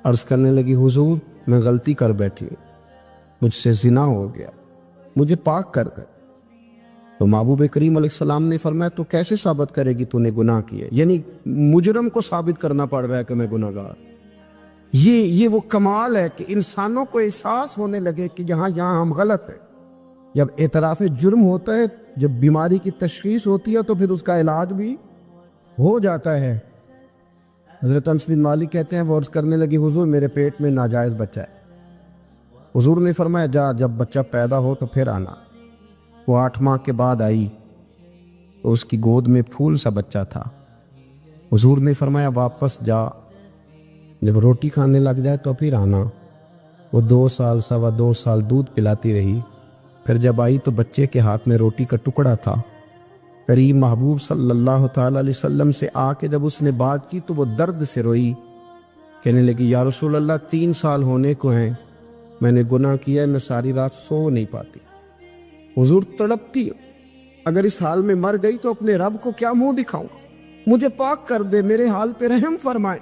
عرض کرنے لگی حضور میں غلطی کر بیٹھی ہوں، مجھ سے زنا ہو گیا، مجھے پاک کر دے۔ تو محبوب کریم علیہ السلام نے فرمایا تو کیسے ثابت کرے گی تو نے گناہ کیا؟ یعنی مجرم کو ثابت کرنا پڑ رہا ہے کہ میں گناہ گار۔ یہ وہ کمال ہے کہ انسانوں کو احساس ہونے لگے کہ یہاں ہم غلط ہیں۔ جب اعتراف جرم ہوتا ہے، جب بیماری کی تشخیص ہوتی ہے تو پھر اس کا علاج بھی ہو جاتا ہے۔ حضرت انس بن مالک کہتے ہیں وہ عرض کرنے لگی حضور میرے پیٹ میں ناجائز بچہ ہے۔ حضور نے فرمایا جا جب بچہ پیدا ہو تو پھر آنا۔ وہ 8 ماہ کے بعد آئی تو اس کی گود میں پھول سا بچہ تھا۔ حضور نے فرمایا واپس جا، جب روٹی کھانے لگ جائے تو پھر آنا۔ وہ 2 سال 2.25 سال دودھ پلاتی رہی، پھر جب آئی تو بچے کے ہاتھ میں روٹی کا ٹکڑا تھا۔ قریب محبوب صلی اللہ تعالی علیہ وسلم سے آ کے جب اس نے بات کی تو وہ درد سے روئی، کہنے لگی یا رسول اللہ 3 سال ہونے کو ہیں، میں نے گناہ کیا ہے، میں ساری رات سو نہیں پاتی۔ حضور تڑپتی اگر اس حال میں مر گئی تو اپنے رب کو کیا منہ دکھاؤں گا، مجھے پاک کر دے، میرے حال پہ رحم فرمائے۔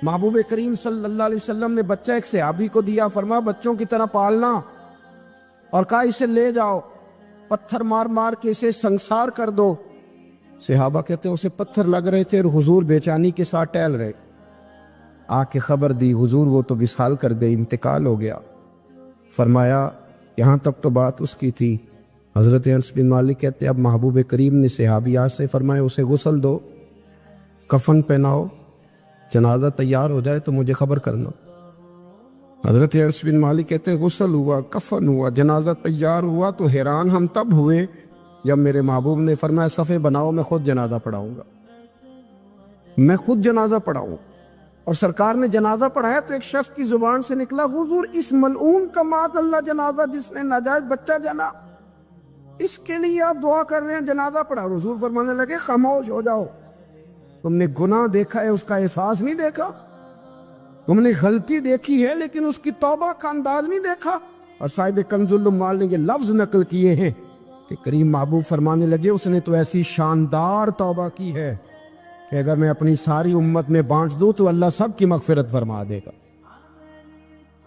محبوب کریم صلی اللہ علیہ وسلم نے بچہ ایک صحابی کو دیا، فرمایا بچوں کی طرح پالنا، اور کہا اسے لے جاؤ، پتھر مار مار کے اسے سنسار کر دو۔ صحابہ کہتے ہیں اسے پتھر لگ رہے تھے اور حضور بے چینی کے ساتھ ٹہل رہے۔ آ کے خبر دی حضور وہ تو وصال کر گئی، انتقال ہو گیا۔ فرمایا یہاں تک تو بات اس کی تھی۔ حضرت انس بن مالک کہتے ہیں اب محبوب کریم نے صحابیات سے فرمایا اسے غسل دو، کفن پہناؤ، جنازہ تیار ہو جائے تو مجھے خبر کرنا۔ حضرت انس بن مالک کہتے ہیں غسل ہوا، کفن ہوا، جنازہ تیار ہوا تو حیران ہم تب ہوئے جب میرے محبوب نے فرمایا صفے بناؤ، میں خود جنازہ پڑھاؤں گا، میں خود جنازہ پڑھاؤں۔ اور سرکار نے جنازہ پڑھایا تو ایک شخص کی زبان سے نکلا حضور اس ملعون کا معاذ اللہ جنازہ جس نے ناجائز بچہ جنا، اس کے لیے آپ دعا کر رہے ہیں، جنازہ پڑھا۔ حضور فرمانے لگے خاموش ہو جاؤ، تم نے گناہ دیکھا ہے، اس کا احساس نہیں دیکھا، تم نے غلطی دیکھی ہے لیکن اس کی توبہ کا انداز نہیں دیکھا۔ اور صاحب کنز العمال نے یہ لفظ نقل کیے ہیں کہ کریم محبوب فرمانے لگے اس نے تو ایسی شاندار توبہ کی ہے کہ اگر میں اپنی ساری امت میں بانٹ دوں تو اللہ سب کی مغفرت فرما دے گا۔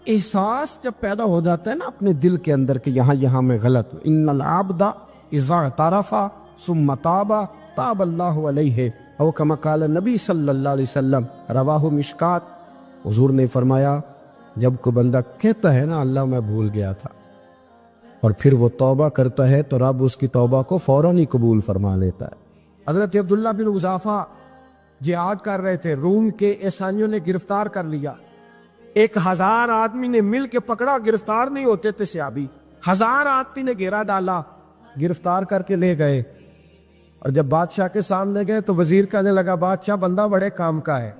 احساس جب پیدا ہو جاتا ہے نا اپنے دل کے اندر کہ یہاں میں غلط ہوں، ان العبد اذا اعترف ثم تاب تاب اللہ علیہ او کما قال نبی صلی اللہ علیہ وسلم، رواہ مشکات۔ حضور نے فرمایا جب کوئی بندہ کہتا ہے نا اللہ میں بھول گیا تھا، اور پھر وہ توبہ کرتا ہے تو رب اس کی توبہ کو فوراً ہی قبول فرما لیتا ہے۔ حضرت عبداللہ بن حذافہ جہاد کر رہے تھے، روم کے عیسائیوں نے گرفتار کر لیا، 1000 آدمی نے مل کے پکڑا، گرفتار نہیں ہوتے تھے صحابی، 1000 آدمی نے گھیرا ڈالا، گرفتار کر کے لے گئے۔ اور جب بادشاہ کے سامنے گئے تو وزیر کہنے لگا بادشاہ بندہ بڑے کام کا ہے،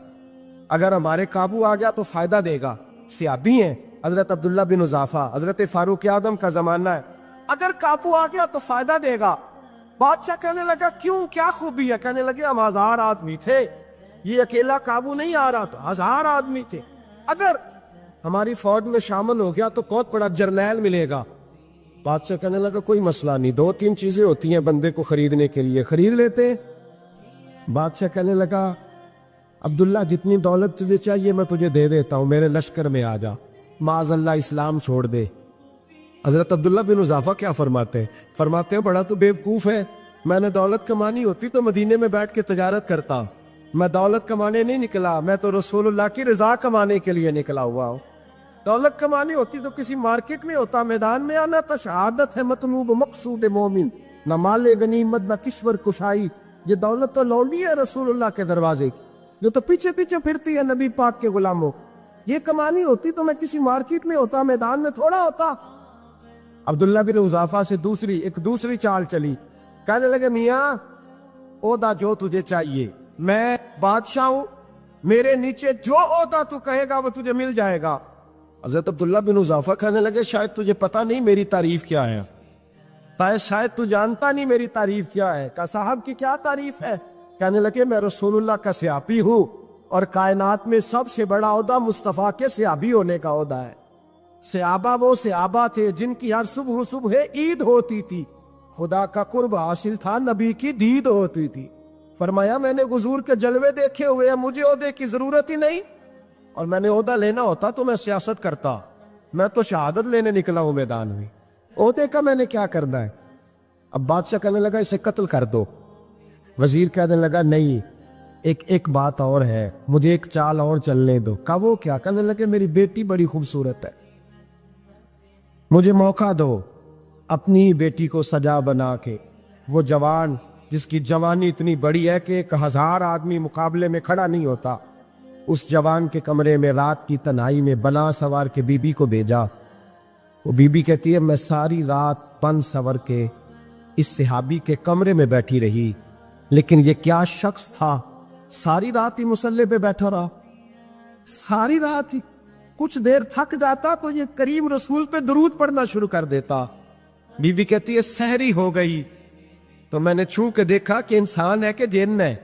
اگر ہمارے قابو آ گیا تو فائدہ دے گا، صحابی ہیں حضرت عبداللہ بن حذافہ، حضرت فاروق اعظم کا زمانہ ہے، اگر قابو آ گیا تو فائدہ دے گا۔ بادشاہ کہنے لگا کیوں، کیا خوبی ہے؟ کہنے لگے ہم 1000 آدمی تھے، یہ اکیلا قابو نہیں آ رہا تھا، 1000 آدمی تھے، اگر ہماری فوج میں شامل ہو گیا تو بہت بڑا جرنیل ملے گا۔ بادشاہ کہنے لگا کوئی مسئلہ نہیں، 2-3 چیزیں ہوتی ہیں بندے کو خریدنے کے لیے، خرید لیتے۔ بادشاہ کہنے لگا عبداللہ جتنی دولت تجھے چاہیے میں تجھے دے دیتا ہوں، میرے لشکر میں آ جا، معاذ اللہ اسلام چھوڑ دے۔ حضرت عبداللہ بن حذافہ کیا فرماتے ہیں بڑا تو بیوقوف ہے، میں نے دولت کمانی ہوتی تو مدینے میں بیٹھ کے تجارت کرتا، میں دولت کمانے نہیں نکلا، میں تو رسول اللہ کی رضا کمانے کے لیے نکلا ہوا ہوں، دولت کمانی ہوتی تو کسی مارکیٹ میں ہوتا، میدان میں آنا تو شہادت ہے مطلوب مقصود مومن، نہ مال غنیمت نہ کشور کشائی، یہ دولت تو لوٹی ہے رسول اللہ کے دروازے کی، جو تو پیچھے پیچھے پھرتی ہے نبی پاک کے غلاموں، یہ کمانی ہوتی تو میں کسی مارکیٹ میں ہوتا، میدان میں تھوڑا ہوتا۔ عبداللہ بن حذافہ سے ایک دوسری چال چلی، کہنے لگے میاں عہدہ جو تجھے چاہیے، میں بادشاہ ہوں، میرے نیچے جو عہدہ تو کہے گا وہ تجھے مل جائے گا۔ حضرت عبداللہ بن حذافہ کہنے لگے شاید تجھے پتہ نہیں میری تعریف کیا ہے، شاید تو جانتا نہیں میری تعریف کیا ہے۔ کہا صاحب کی کیا تعریف ہے؟ کہنے لگے میں رسول اللہ کا صحابی ہوں، اور کائنات میں سب سے بڑا عہدہ مصطفیٰ کے صحابی ہونے کا عہدہ ہے۔ صحابہ وہ صحابہ تھے جن کی ہر صبح عید ہوتی تھی، خدا کا قرب حاصل تھا، نبی کی دید ہوتی تھی۔ فرمایا میں نے حضور کے جلوے دیکھے ہوئے ہیں، مجھے عہدے کی ضرورت ہی نہیں، اور میں نے عہدہ لینا ہوتا تو میں سیاست کرتا، میں تو شہادت لینے نکلا ہوں میدان میں، عہدے کا میں نے کیا کرنا ہے؟ اب بادشاہ کہنے لگا اسے قتل کر دو، وزیر کہنے لگا نہیں، ایک بات اور ہے، مجھے ایک چال اور چلنے دو۔ کہا وہ کیا؟ کہنے لگے میری بیٹی بڑی خوبصورت ہے، مجھے موقع دو اپنی بیٹی کو سجا بنا کے، وہ جوان جس کی جوانی اتنی بڑی ہے کہ 1000 آدمی مقابلے میں کھڑا نہیں ہوتا، اس جوان کے کمرے میں رات کی تنہائی میں بنا سوار کے بی بی کو بھیجا۔ وہ بی بی کہتی ہے میں ساری رات بن سور کے اس صحابی کے کمرے میں بیٹھی رہی، لیکن یہ کیا شخص تھا، ساری رات ہی مسلح پہ بیٹھا رہا، ساری رات ہی، کچھ دیر تھک جاتا تو یہ کریم رسول پہ درود پڑھنا شروع کر دیتا۔ بی بی کہتی ہے سحری ہو گئی تو میں نے چھو کے دیکھا کہ انسان ہے کہ جن ہے،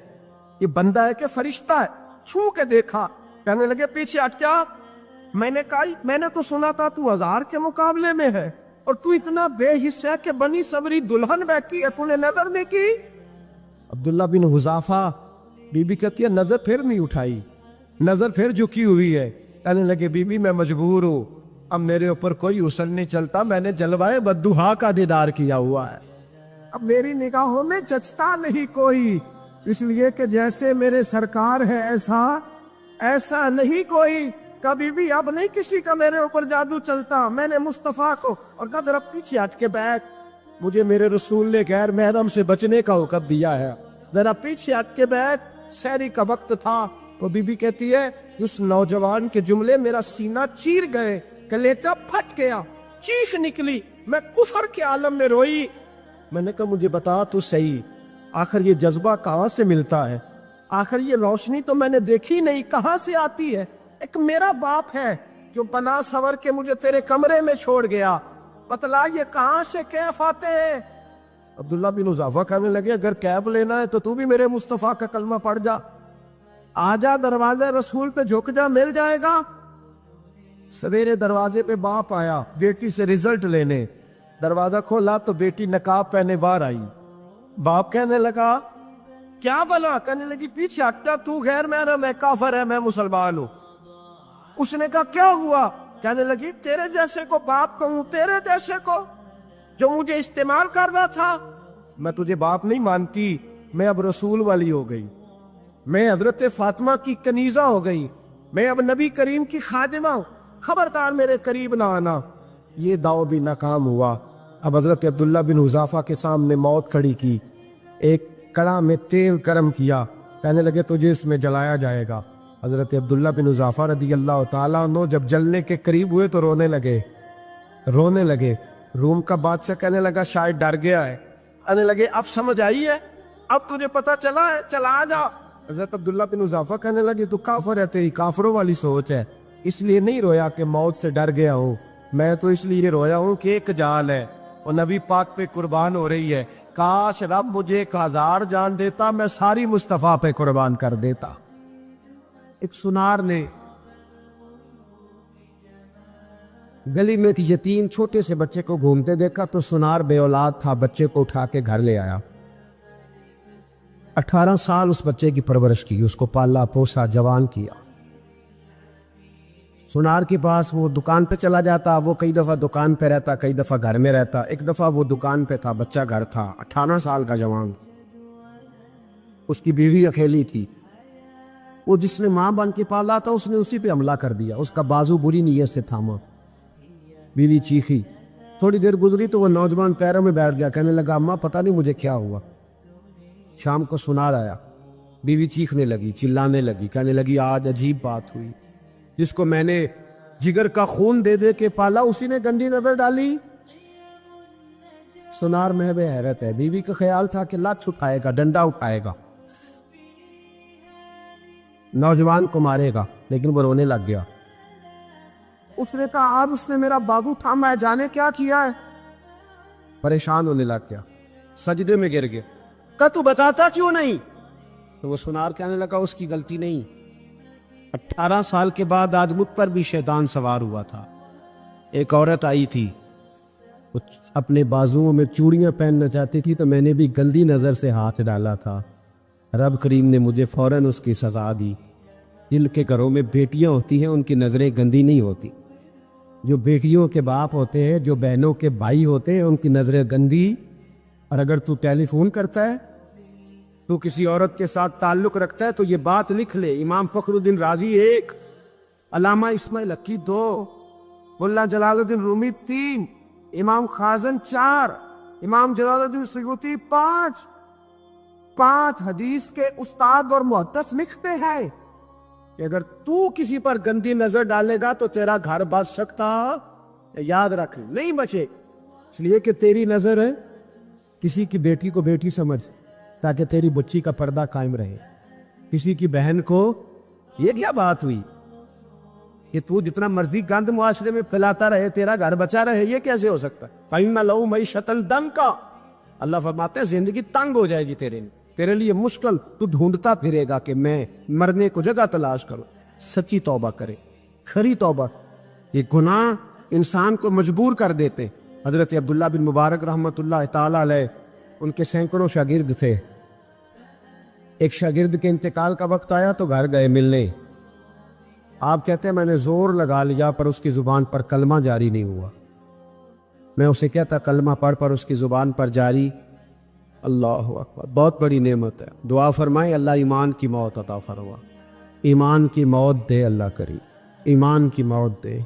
یہ بندہ ہے کہ فرشتہ ہے، چھو کے دیکھا، کہنے لگے پیچھے ہٹ جا۔ میں نے کہا میں نے تو سنا تھا تو 1000 کے مقابلے میں ہے اور تو اتنا بے حص ہے کہ بنی صبری دلہن بیٹھی ہے، تو نے نظر نہیں کی؟ عبداللہ بن حذافہ، بی بی کہتی ہے نظر پھر نہیں اٹھائی، نظر پھر جھکی ہوئی ہے۔ کہنے لگے بی بی میں مجبور ہوں، اب میرے اوپر کوئی حسن نہیں چلتا، میں نے جلوائے بدوہا کا دیدار کیا ہوا ہے، اب میری نگاہوں میں جچتا نہیں کوئی، اس لیے کہ جیسے میرے سرکار ہے ایسا نہیں کوئی، کبھی بھی اب نہیں کسی کا میرے اوپر جادو چلتا۔ میں نے مصطفیٰ کو اور کہا ذرا پیچھے ہٹ کے بیٹھ، مجھے میرے رسول نے غیر محرم سے بچنے کا حکم دیا ہے، ذرا پیچھے ہٹ کے بیٹھ۔ سحری کا وقت تھا تو بی بی کہتی ہے اس نوجوان کے جملے میرا سینہ چیر گئے، کلیجہ پھٹ گیا، چیخ نکلی، میں کفر کے عالم میں روئی۔ میں نے کہا مجھے بتا تو صحیح، آخر یہ جذبہ کہاں سے ملتا ہے؟ آخر یہ روشنی تو میں نے دیکھی نہیں، کہاں سے آتی ہے؟ ایک میرا باپ ہے جو بنا سور کے مجھے تیرے کمرے میں چھوڑ گیا، بتلا یہ کہاں سے کیف آتے ہیں؟ عبداللہ بن حذافہ کہنے لگے اگر کیف لینا ہے تو بھی میرے مصطفیٰ کا کلمہ پڑھ جا، آجا دروازے رسول پہ جھک جا، مل جائے گا۔ سویرے دروازے پہ باپ آیا بیٹی سے رزلٹ لینے، دروازہ کھولا تو بیٹی نقاب پہنے باہر آئی۔ باپ کہنے لگا کیا بلا؟ کہنے لگی پیچھے ہٹا، تو غیر محرم ہے، کافر ہے، میں مسلمان ہوں۔ اس نے کہا کیا ہوا؟ کہنے لگی تیرے جیسے کو باپ کہوں، تیرے جیسے کو جو مجھے استعمال کر رہا تھا؟ میں تجھے باپ نہیں مانتی، میں اب رسول والی ہو گئی، میں حضرت فاطمہ کی کنیزہ ہو گئی، میں اب نبی کریم کی خادمہ ہوں، خبردار میرے قریب نہ آنا۔ یہ داؤ بھی ناکام ہوا۔ اب حضرت عبداللہ بن حذافہ کے سامنے موت کھڑی کی، ایک کڑا میں تیل گرم کیا، کہنے لگے تجھے اس میں جلایا جائے گا۔ حضرت عبداللہ بن حذافہ رضی اللہ تعالیٰ عنہ جب جلنے کے قریب ہوئے تو رونے لگے۔ روم کا بادشاہ کہنے لگا شاید ڈر گیا ہے، کہنے لگے اب سمجھ آئی ہے، اب تجھے پتہ چلا ہے، چلا آ جا۔ حضرت عبداللہ بن حذافہ کہنے لگے تو کافر ہے، تیری کافروں والی سوچ ہے، اس لیے نہیں رویا کہ موت سے ڈر گیا ہوں، میں تو اس لیے رویا ہوں کہ ایک جان ہے وہ نبی پاک پہ قربان ہو رہی ہے، کاش رب مجھے 1000 جان دیتا، میں ساری مصطفیٰ پہ قربان کر دیتا۔ ایک سنار نے گلی میں یتیم چھوٹے سے بچے کو گھومتے دیکھا تو سنار بے اولاد تھا، بچے کو اٹھا کے گھر لے آیا، 18 سال اس بچے کی پرورش کی، اس کو پالا پوسا، جوان کیا۔ سنار کے پاس وہ دکان پہ چلا جاتا، وہ کئی دفعہ دکان پہ رہتا، کئی دفعہ گھر میں رہتا۔ ایک دفعہ وہ دکان پہ تھا، بچہ گھر تھا، 18 سال کا جوان، اس کی بیوی اکیلی تھی، وہ جس نے ماں بن کے پالا تھا اس نے اسی پہ حملہ کر دیا، اس کا بازو بری نیت سے تھاما، بیوی چیخی، تھوڑی دیر گزری تو وہ نوجوان پیروں میں بیٹھ گیا، کہنے لگا اماں پتہ نہیں مجھے کیا ہوا۔ شام کو سنار آیا، بیوی چیخنے لگی، چلانے لگی، کہنے لگی آج عجیب بات ہوئی، جس کو میں نے جگر کا خون دے دے کے پالا اسی نے گندی نظر ڈالی۔ سنار محب حیرت ہے، بیوی کا خیال تھا کہ لات اٹھائے گا، ڈنڈا اٹھائے گا، نوجوان کو مارے گا، لیکن وہ رونے لگ گیا۔ اس نے کہا آج اس نے میرا بازو تھاما ہے، جانے کیا کیا ہے؟ پریشان ہونے لگ گیا، سجدے میں گر گیا، کہا تو بتاتا کیوں نہیں؟ تو وہ سنار کہنے لگا اس کی غلطی نہیں، 18 سال کے بعد آج مجھ پر بھی شیطان سوار ہوا تھا، ایک عورت آئی تھی، اپنے بازوؤں میں چوڑیاں پہننا چاہتی تھی تو میں نے بھی گندی نظر سے ہاتھ ڈالا تھا، رب کریم نے مجھے فوراً اس کی سزا دی، جن کے گھروں میں بیٹیاں ہوتی ہیں ان کی نظریں گندی نہیں ہوتی، جو بیٹیوں کے باپ ہوتے ہیں، جو بہنوں کے بھائی ہوتے ہیں، ان کی نظریں گندی۔ اور اگر تو ٹیلی فون کرتا ہے، تو کسی عورت کے ساتھ تعلق رکھتا ہے، تو یہ بات لکھ لے، امام فخر الدین رازی 1، علامہ اسماعیل حقی 2، ملا جلال الدین رومی 3، امام خازن 4، امام جلال الدین سیوطی 5 حدیث کے استاد اور محدث لکھتے ہیں کہ اگر تو کسی پر گندی نظر ڈالے گا تو تیرا گھر بچ سکتا، یاد رکھ نہیں بچے، اس لیے کہ تیری نظر ہے، کسی کی بیٹی کو بیٹی سمجھ تاکہ تیری بچی کا پردہ قائم رہے، کسی کی بہن کو، یہ کیا بات ہوئی کہ تو جتنا مرضی گند معاشرے میں پھیلاتا رہے تیرا گھر بچا رہے، یہ کیسے ہو سکتا ہے؟ فَإِنَّ لَهُ مَعِيشَةً ضَنْكَ، اللہ فرماتے ہیں زندگی تنگ ہو جائے گی تیرے لیے مشکل، تو ڈھونڈتا پھرے گا کہ میں مرنے کو جگہ تلاش کروں۔ سچی توبہ کرے، کھری توبہ۔ یہ گناہ انسان کو مجبور کر دیتے۔ حضرت عبداللہ بن مبارک رحمۃ اللہ تعالی علیہ، ان کے سینکڑوں شاگرد تھے، ایک شاگرد کے انتقال کا وقت آیا تو گھر گئے ملنے، آپ کہتے ہیں میں نے زور لگا لیا پر اس کی زبان پر کلمہ جاری نہیں ہوا، میں اسے کہتا کلمہ پڑھ پر اس کی زبان پر جاری، اللہ اکبر، بہت بڑی نعمت ہے، دعا فرمائیں اللہ ایمان کی موت عطا فرما، ایمان کی موت دے اللہ کریم، ایمان کی موت دے۔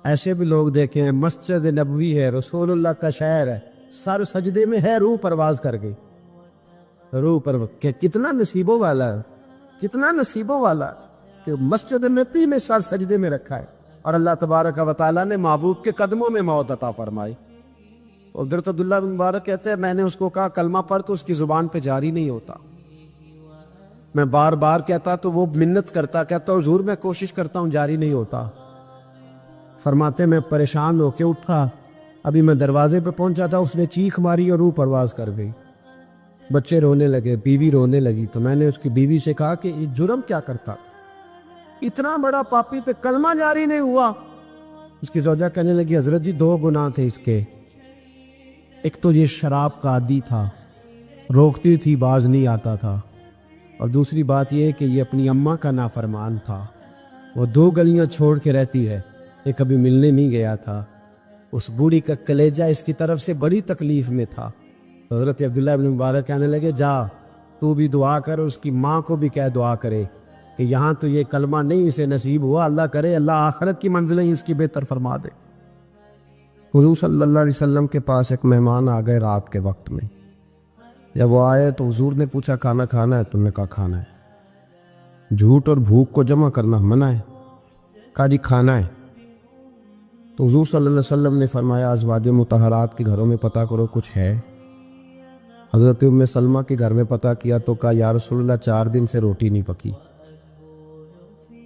ایسے بھی لوگ دیکھیں ہیں، مسجد نبوی ہے، رسول اللہ کا شہر ہے، سر سجدے میں ہے، روح پرواز کر گئی، روح پر کتنا نصیبوں والا ہے، کتنا نصیبوں والا کہ مسجد نبی میں سر سجدے میں رکھا ہے، اور اللہ تبارک و تعالیٰ نے محبوب کے قدموں میں موت عطا فرمائی۔ حضرت عبداللہ بن مبارک کہتے ہیں میں نے اس کو کہا کلمہ پڑھ تو اس کی زبان پہ جاری نہیں ہوتا، میں بار بار کہتا تو وہ منت کرتا، کہتا حضور میں کوشش کرتا ہوں جاری نہیں ہوتا۔ فرماتے میں پریشان ہو کے اٹھا، ابھی میں دروازے پہ پہنچا تھا، اس نے چیخ ماری اور روح پرواز کر گئی، بچے رونے لگے، بیوی رونے لگی، تو میں نے اس کی بیوی سے کہا کہ یہ جرم کیا کرتا، اتنا بڑا پاپی پہ کلمہ جاری نہیں ہوا۔ اس کی زوجہ کہنے لگی حضرت جی 2 گناہ تھے اس کے، ایک تو یہ شراب کا عادی تھا، روکتی تھی باز نہیں آتا تھا، اور دوسری بات یہ کہ یہ اپنی اماں کا نافرمان تھا، وہ 2 گلیاں چھوڑ کے رہتی ہے، یہ کبھی ملنے نہیں گیا تھا، اس بوڑھی کا کلیجہ اس کی طرف سے بڑی تکلیف میں تھا۔ حضرت عبداللہ بن مبارک کہنے لگے جا تو بھی دعا کر، اس کی ماں کو بھی کہہ دعا کرے کہ یہاں تو یہ کلمہ نہیں اسے نصیب ہوا، اللہ کرے اللہ آخرت کی منزلیں اس کی بہتر فرما دے۔ حضور صلی اللہ علیہ وسلم کے پاس ایک مہمان آ گئے رات کے وقت میں، جب وہ آئے تو حضور نے پوچھا کھانا کھانا ہے؟ تم نے کہا کھانا ہے۔ جھوٹ اور بھوک کو جمع کرنا منع ہے، کہا جی کھانا ہے۔ تو حضور صلی اللہ علیہ وسلم نے فرمایا ازواج مطہرات کے گھروں میں پتہ کرو کچھ ہے۔ حضرت ام سلمہ کے گھر میں پتہ کیا تو کہا یا رسول اللہ 4 دن سے روٹی نہیں پکی۔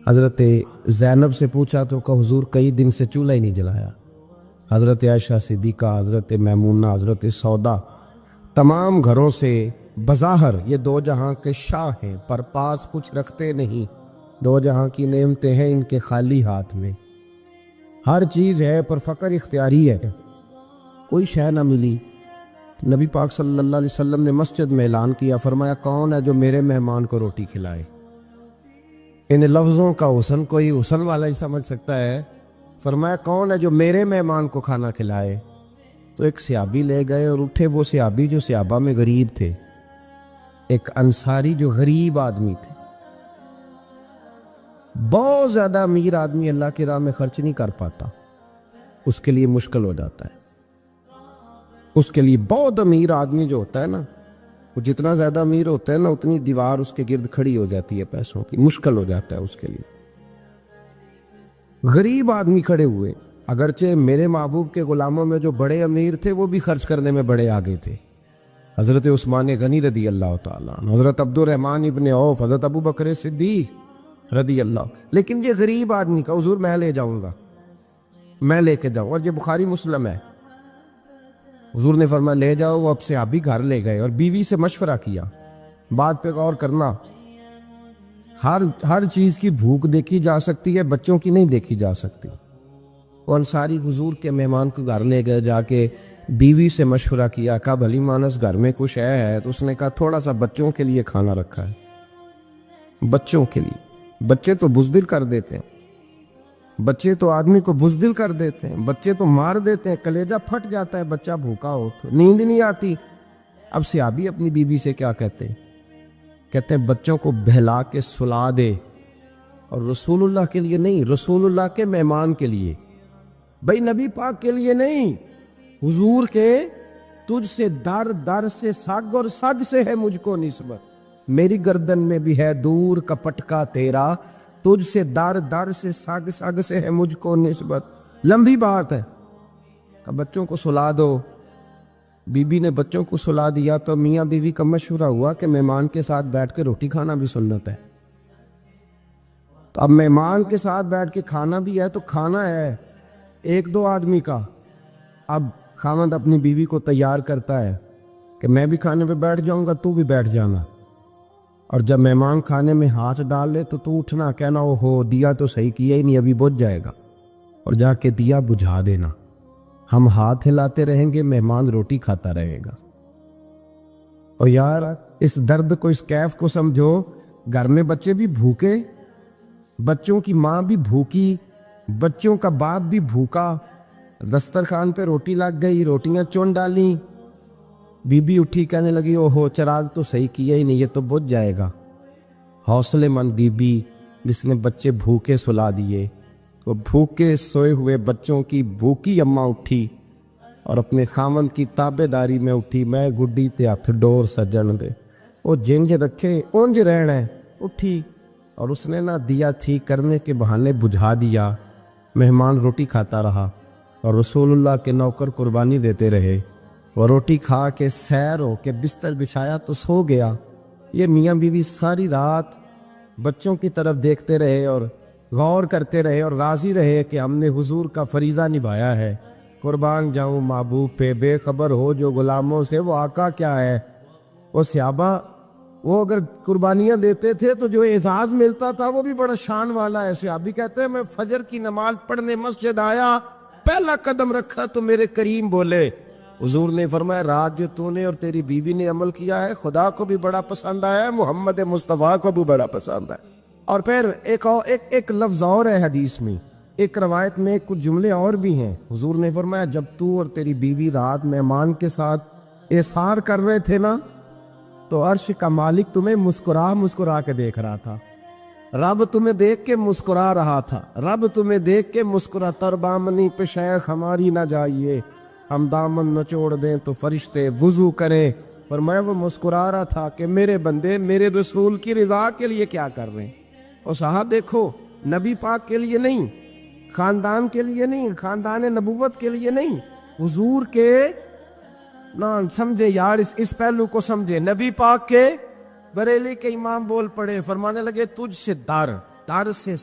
حضرت زینب سے پوچھا تو کہا حضور کئی دن سے چولہا ہی نہیں جلایا۔ حضرت عائشہ صدیقہ، حضرت میمونہ، حضرت سودا، تمام گھروں سے بظاہر یہ 2 جہاں کے شاہ ہیں پر پاس کچھ رکھتے نہیں، 2 جہاں کی نعمتیں ہیں ان کے خالی ہاتھ میں، ہر چیز ہے پر فقر اختیاری ہے، کوئی شے نہ ملی۔ نبی پاک صلی اللہ علیہ وسلم نے مسجد میں اعلان کیا، فرمایا کون ہے جو میرے مہمان کو روٹی کھلائے؟ ان لفظوں کا حسن کوئی حسن والا ہی سمجھ سکتا ہے، فرمایا کون ہے جو میرے مہمان کو کھانا کھلائے؟ تو ایک صحابی لے گئے اور اٹھے، وہ صحابی جو صحابہ میں غریب تھے، ایک انصاری جو غریب آدمی تھے، بہت زیادہ امیر آدمی اللہ کی راہ میں خرچ نہیں کر پاتا، اس کے لیے مشکل ہو جاتا ہے، اس کے لیے بہت امیر آدمی جو ہوتا ہے نا، وہ جتنا زیادہ امیر ہوتا ہے نا اتنی دیوار اس کے گرد کھڑی ہو جاتی ہے پیسوں کی، مشکل ہو جاتا ہے اس کے لیے۔ غریب آدمی کھڑے ہوئے، اگرچہ میرے محبوب کے غلاموں میں جو بڑے امیر تھے وہ بھی خرچ کرنے میں بڑے آگے تھے، حضرت عثمان غنی رضی اللہ تعالیٰ عنہ، حضرت عبد الرحمن ابن عوف، حضرت ابو بکر صدیق رضی اللہ۔ لیکن یہ غریب آدمی کا حضور میں لے جاؤں گا، میں لے کے جاؤں، اور یہ بخاری مسلم ہے، حضور نے فرمایا لے جاؤ۔ وہ اب صحابی گھر لے گئے اور بیوی سے مشورہ کیا، بات پہ غور کرنا، ہر چیز کی بھوک دیکھی جا سکتی ہے، بچوں کی نہیں دیکھی جا سکتی۔ وہ انصاری حضور کے مہمان کو گھر لے گئے، جا کے بیوی سے مشورہ کیا، کہا بھلی مانس گھر میں کچھ ہے؟ تو اس نے کہا تھوڑا سا بچوں کے لیے کھانا رکھا ہے، بچوں کے لیے۔ بچے تو بزدل کر دیتے ہیں، بچے تو آدمی کو بزدل کر دیتے ہیں، بچے تو مار دیتے ہیں، کلیجہ پھٹ جاتا ہے بچہ بھوکا ہو تو، نیند نہیں آتی۔ اب صحابی اپنی بیوی سے کیا کہتے ہیں؟ کہتے ہیں بچوں کو بہلا کے سلا دے، اور رسول اللہ کے لیے نہیں، رسول اللہ کے مہمان کے لیے، بھائی نبی پاک کے لیے نہیں، حضور کے، تجھ سے در در سے سگ اور سگ سے ہے مجھ کو نسبت، میری گردن میں بھی ہے دور کا پٹکا تیرا، تجھ سے در در سے سگ سگ سے ہے مجھ کو نسبت۔ لمبی بات ہے کہ بچوں کو سلا دو۔ بی بی نے بچوں کو سلا دیا تو میاں بیوی کا مشورہ ہوا کہ مہمان کے ساتھ بیٹھ کے روٹی کھانا بھی سنت ہے۔ تو اب مہمان کے ساتھ بیٹھ کے کھانا بھی ہے تو کھانا ہے ایک دو آدمی کا۔ اب خاوند اپنی بیوی کو تیار کرتا ہے کہ میں بھی کھانے پہ بیٹھ جاؤں گا، تو بھی بیٹھ جانا، اور جب مہمان کھانے میں ہاتھ ڈال لے تو اٹھنا، کہنا او ہو دیا تو صحیح کیا ہی نہیں، ابھی بجھ جائے گا، اور جا کے دیا بجھا دینا۔ ہم ہاتھ ہلاتے رہیں گے، مہمان روٹی کھاتا رہے گا۔ اور یار اس درد کو، اس کیف کو سمجھو، گھر میں بچے بھی بھوکے، بچوں کی ماں بھی بھوکی، بچوں کا باپ بھی بھوکا، دسترخوان پہ روٹی لگ گئی، روٹیاں چون ڈالیں، بی بی اٹھی کہنے لگی او ہو چراغ تو صحیح کیا ہی نہیں، یہ تو بجھ جائے گا۔ حوصلے مند بی بی جس نے بچے بھوکے سلا دیے، وہ بھوکے سوئے ہوئے بچوں کی بھوکی اماں اٹھی اور اپنے خاوند کی تابع داری میں اٹھی، میں گڈی تے ہتھ ڈور سجن دے، وہ جنج رکھے اونج رہنا ہے، اٹھی اور اس نے نہ دیا ٹھیک کرنے کے بہانے بجھا دیا۔ مہمان روٹی کھاتا رہا اور رسول اللہ کے نوکر قربانی دیتے رہے۔ وہ روٹی کھا کے سیر ہو کے بستر بچھایا تو سو گیا۔ یہ میاں بیوی ساری رات بچوں کی طرف دیکھتے رہے اور غور کرتے رہے اور راضی رہے کہ ہم نے حضور کا فریضہ نبھایا ہے۔ قربان جاؤں محبوب پہ، بے خبر ہو جو غلاموں سے وہ آقا کیا ہے۔ وہ صحابہ وہ اگر قربانیاں دیتے تھے تو جو اعزاز ملتا تھا وہ بھی بڑا شان والا ہے۔ صحابی کہتے ہیں میں فجر کی نماز پڑھنے مسجد آیا، پہلا قدم رکھا تو میرے کریم بولے، حضور نے فرمایا رات جو تو نے اور تیری بیوی نے عمل کیا ہے خدا کو بھی بڑا پسند آیا ہے، محمد مصطفیٰ کو بھی بڑا پسند ہے۔ اور پھر ایک لفظ اور ہے حدیث میں، ایک روایت میں کچھ جملے اور بھی ہیں۔ حضور نے فرمایا جب تو اور تیری بیوی رات مہمان کے ساتھ احسار کر رہے تھے نا تو عرش کا مالک تمہیں مسکرا مسکرا کے دیکھ رہا تھا، رب تمہیں دیکھ کے مسکرا رہا تھا، رب تمہیں دیکھ کے مسکرا، تر بامنی پہ شیخ ہماری نہ جائیے، ہم دامن نچوڑ دیں تو فرشتے وضو کریں، پر میں وہ مسکرا رہا تھا کہ میرے بندے میرے رسول کی رضا کے لیے کیا کر رہے ہیں۔ اور صاحب دیکھو، نبی پاک کے لیے نہیں، خاندان کے لیے نہیں، خاندان نبوت کے لیے نہیں، حضور کے نہ سمجھے یار، اس پہلو کو سمجھے۔ نبی پاک کے بریلی کے امام بول پڑے، فرمانے لگے تجھ سے در سے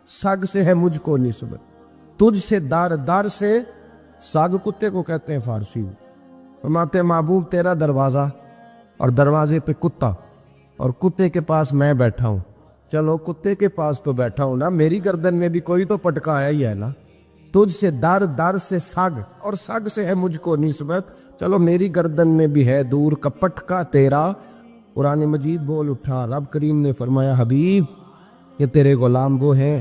سگ سے ہے مجھ کو نسبت، تجھ سے در سے ساگ کتے کو کہتے ہیں فارسی میں۔ فرماتے محبوب تیرا دروازہ اور دروازے پہ کتا اور کتے کے پاس میں بیٹھا ہوں، چلو کتے کے پاس تو بیٹھا ہوں نا، میری گردن میں بھی کوئی تو پٹکا آیا ہی ہے نا، تجھ سے در سے سگ اور سگ سے ہے مجھ کو نسبت، چلو میری گردن میں بھی ہے دور کا پٹکا تیرا۔ قرآن مجید بول اٹھا، رب کریم نے فرمایا حبیب یہ تیرے غلام وہ ہیں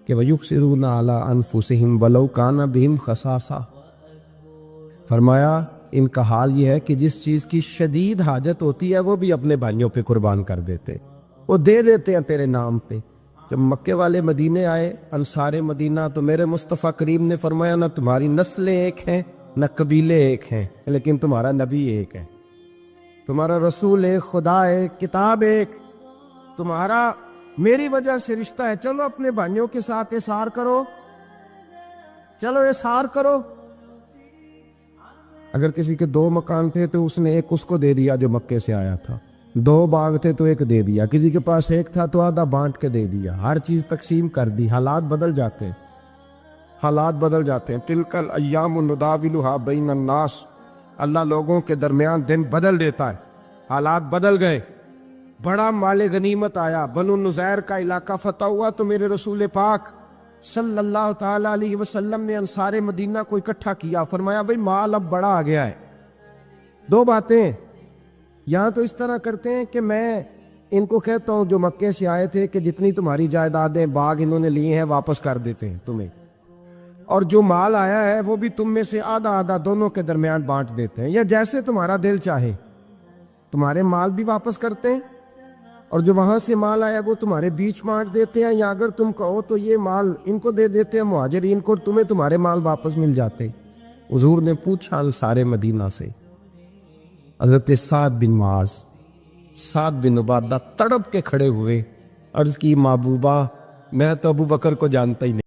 کہ وَيُقْصِرُونَ عَلَىٰ أَنفُسِهِمْ وَلَوْ كَانَ بِهِمْ خَصَاصَةٌ، فرمایا ان کا حال یہ ہے کہ جس چیز کی شدید حاجت ہوتی ہے وہ بھی اپنے بھائیوں پہ قربان کر دیتے، وہ دے دیتے ہیں تیرے نام پہ۔ جب مکے والے مدینے آئے انصار مدینہ تو میرے مصطفیٰ کریم نے فرمایا نہ تمہاری نسلیں ایک ہیں نہ قبیلے ایک ہیں، لیکن تمہارا نبی ایک ہے، تمہارا رسول ایک، خدا ایک، کتاب ایک، تمہارا میری وجہ سے رشتہ ہے، چلو اپنے بھائیوں کے ساتھ احسار کرو، چلو احسار کرو۔ اگر کسی کے 2 مکان تھے تو اس نے ایک اس کو دے دیا جو مکے سے آیا تھا، 2 باغ تھے تو ایک دے دیا، کسی کے پاس ایک تھا تو آدھا بانٹ کے دے دیا، ہر چیز تقسیم کر دی۔ حالات بدل جاتے ہیں، حالات بدل جاتے ہیں۔ تلک الایام نداولها بین الناس، اللہ لوگوں کے درمیان دن بدل دیتا ہے، حالات بدل گئے، بڑا مال غنیمت آیا، بنو نذیر کا علاقہ فتح ہوا تو میرے رسول پاک صلی اللہ تعالی علیہ وسلم نے انصار مدینہ کو اکٹھا کیا، فرمایا بھئی مال اب بڑا آ گیا ہے۔ 2 باتیں، یہاں تو اس طرح کرتے ہیں کہ میں ان کو کہتا ہوں جو مکے سے آئے تھے کہ جتنی تمہاری جائیدادیں باغ انہوں نے لیے ہیں واپس کر دیتے ہیں تمہیں، اور جو مال آیا ہے وہ بھی تم میں سے آدھا آدھا دونوں کے درمیان بانٹ دیتے ہیں، یا جیسے تمہارا دل چاہے تمہارے مال بھی واپس کرتے ہیں، اور جو وہاں سے مال آیا وہ تمہارے بیچ بانٹ دیتے ہیں، یا اگر تم کہو تو یہ مال ان کو دے دیتے ہیں مہاجرین کو، تمہیں تمہارے مال واپس مل جاتے۔ حضور نے پوچھا انصار مدینہ سے، حضرت سعد بن معاذ، سعد بن عبادہ تڑپ کے کھڑے ہوئے، عرض کی محبوبہ میں تو ابو بکر کو جانتا ہی نہیں۔